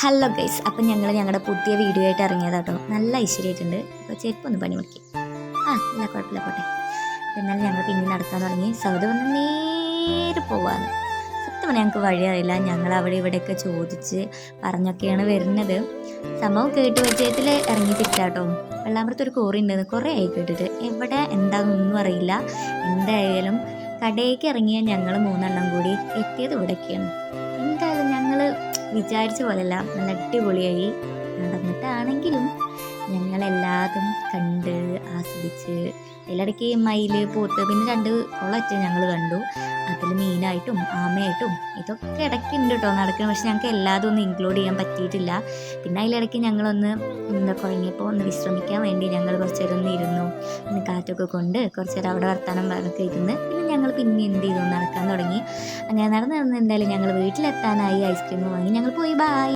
Hello guys, അപ്പം ഞങ്ങൾ ഞങ്ങളുടെ പുതിയ വീഡിയോ ആയിട്ട് ഇറങ്ങിയതാട്ടോ. നല്ല ഐശ്വര്യമായിട്ടുണ്ട്. അപ്പോൾ ചെരുപ്പൊന്ന് പണി മുറിക്കും. ഇല്ല കുഴപ്പമില്ല, പോട്ടെ. എന്നാലും ഞങ്ങൾ പിന്നെ നടക്കാൻ തുടങ്ങി. സൗദ വന്ന് നേരെ പോവാന്ന്. സത്യം പറഞ്ഞാൽ ഞങ്ങൾക്ക് വഴിയറിയില്ല. ഞങ്ങൾ അവിടെ ഇവിടെയൊക്കെ ചോദിച്ച് പറഞ്ഞൊക്കെയാണ് വരുന്നത്. സംഭവം കേട്ട് പരിചയത്തിൽ ഇറങ്ങി തിരിച്ചാട്ടോ. വെള്ളാമ്പുറത്തൊരു കോറി ഉണ്ടെന്ന് കുറേ ആയി കേട്ടിട്ട്. എവിടെ എന്താണെന്നൊന്നും അറിയില്ല. എന്തായാലും കടയിലേക്ക് ഇറങ്ങിയ ഞങ്ങൾ മൂന്നെണ്ണം കൂടി എത്തിയത് ഇവിടേക്കാണ്. എന്തായാലും ഞങ്ങൾ വിചാരിച്ച പോലെയല്ല, നല്ല അടിപൊളിയായി നടന്നിട്ടാണെങ്കിലും ഞങ്ങളെല്ലാതും കണ്ട് ആസ്വദിച്ച്. അതിലിടയ്ക്ക് മയിൽ, പോത്ത്, പിന്നെ 2 കുളമൊറ്റ ഞങ്ങൾ കണ്ടു. അതിൽ മീനായിട്ടും ആമയായിട്ടും ഇതൊക്കെ ഇടയ്ക്കുണ്ട് കേട്ടോ നടക്കുന്നത്. പക്ഷെ ഞങ്ങൾക്ക് എല്ലാതും ഒന്നും ഇൻക്ലൂഡ് ചെയ്യാൻ പറ്റിയിട്ടില്ല. പിന്നെ അതിലിടയ്ക്ക് ഞങ്ങളൊന്ന് കുഴങ്ങിയപ്പോൾ ഒന്ന് വിശ്രമിക്കാൻ വേണ്ടി ഞങ്ങൾ കുറച്ച് നേരം ഒന്ന് ഇരുന്നു. ഒന്ന് കാറ്റൊക്കെ കൊണ്ട് കുറച്ച് നേരം അവിടെ വർത്താനം പറഞ്ഞൊക്കെ ഇരുന്ന് പിന്നെ ഞങ്ങൾ പിന്നെ എന്ത് ചെയ്തു, നടക്കാൻ തുടങ്ങി. അങ്ങനെ നടന്ന് എന്തായാലും ഞങ്ങൾ വീട്ടിലെത്താനായി. ഐസ്ക്രീം വാങ്ങി ഞങ്ങൾ പോയി. ബായ്.